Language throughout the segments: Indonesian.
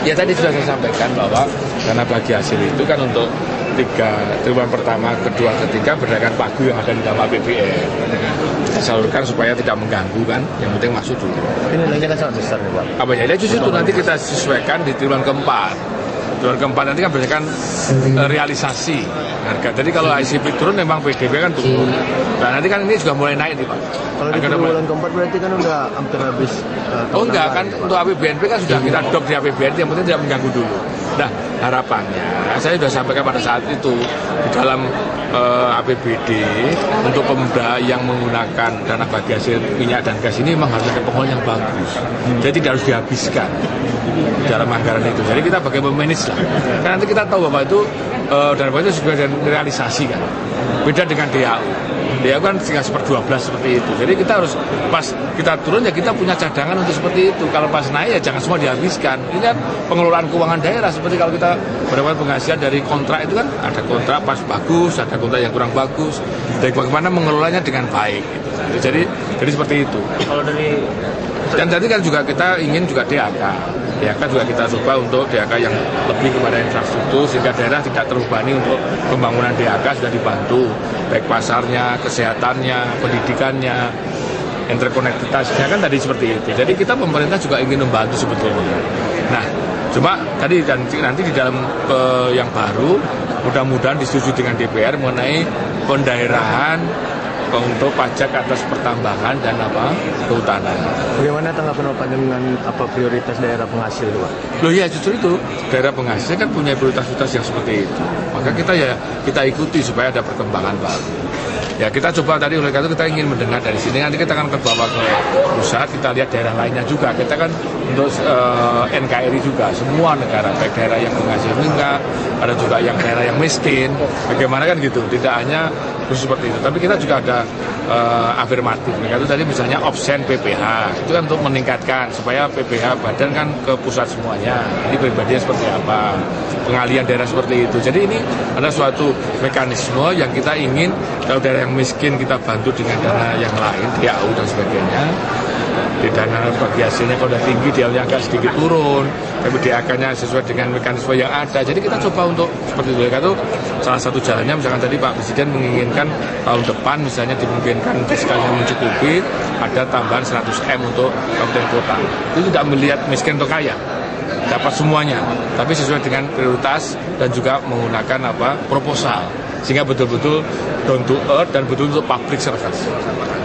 Ya tadi sudah saya sampaikan bahwa dana bagi hasil itu kan untuk 3 triwulan pertama, kedua, ketiga berdasarkan pagu yang ada di dalam APBN. Kita salurkan supaya tidak mengganggu kan, yang penting masuk dulu. Ini nilainya kan sangat besar nih Pak. Apa ya? Justru itu nanti kita sesuaikan di triwulan keempat. Triwulan keempat nanti kan berdasarkan realisasi harga. Jadi kalau ICP turun memang PDB kan turun. Nah nanti kan ini juga mulai naik nih Pak. Kalau di triwulan keempat berarti kan udah hampir habis. Oh enggak kan, untuk APBNP kan sudah kita drop di APBN, yang penting tidak mengganggu dulu. Nah harapannya, saya sudah sampaikan pada saat itu di dalam APBD untuk pemuda yang menggunakan dana bagi hasil minyak dan gas ini memang harus ada pengelolaan yang bagus. Jadi tidak harus dihabiskan di dalam anggaran itu. Jadi kita bagaimana manage lah. Karena nanti kita tahu bahwa itu dana bagi itu sudah realisasi kan. Beda dengan DAU. DAU kan tinggal 1/12 seperti itu. Jadi kita harus pas kita turun ya kita punya cadangan untuk seperti itu. Kalau pas naik ya jangan semua dihabiskan. Ini kan pengelolaan keuangan daerah, seperti kalau kita mendapat penghasilan dari kontrak itu kan ada kontrak pas bagus, ada kontrak yang kurang bagus. Jadi bagaimana mengelolanya dengan baik gitu. Jadi seperti itu. Kalau dari dan tadi kan juga kita ingin juga DAK. DAK juga kita coba untuk DAK yang lebih kepada infrastruktur sehingga daerah tidak terbebani untuk pembangunan DAK sudah dibantu baik pasarnya, kesehatannya, pendidikannya, interkonektivitasnya kan tadi seperti itu. Jadi kita pemerintah juga ingin membantu sebetulnya. Nah, cuma tadi dan nanti di dalam yang baru mudah-mudahan disetujui dengan DPR mengenai pendaerahan untuk pajak atas pertambangan dan kehutanan. Bagaimana tanggapan Pak dengan prioritas daerah penghasil itu Pak? Loh ya justru itu, daerah penghasil kan punya prioritas-prioritas yang seperti itu. Maka kita ikuti supaya ada perkembangan baru. Ya kita coba tadi oleh karena itu kita ingin mendengar dari sini, nanti kita akan bawa ke pusat, kita lihat daerah lainnya juga. Kita kan untuk NKRI juga, semua negara, baik daerah yang penghasil enggak, ada juga yang daerah yang miskin, bagaimana kan gitu, tidak hanya khusus seperti itu. Tapi kita juga ada afirmatif, itu tadi misalnya opsen PPH, itu kan untuk meningkatkan supaya PPH badan kan ke pusat semuanya, ini pribadinya seperti apa, pengalian daerah seperti itu. Jadi ini ada suatu mekanisme yang kita ingin, kalau daerah yang miskin kita bantu dengan dana yang lain, DAU dan sebagainya. Di dana bagi hasilnya kalau udah tinggi, DAU-nya agak sedikit turun, tapi DAK-nya sesuai dengan mekanisme yang ada. Jadi kita coba untuk seperti itu. Itu salah satu jalannya, misalkan tadi Pak Presiden menginginkan tahun depan misalnya dimungkinkan fiskalnya mencukupi, ada tambahan 100M untuk kabupaten kota. Itu tidak melihat miskin atau kaya, dapat semuanya, tapi sesuai dengan prioritas dan juga menggunakan proposal, sehingga betul-betul down to earth dan betul untuk public service,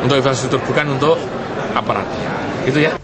untuk infrastruktur bukan untuk aparat. Gitu ya.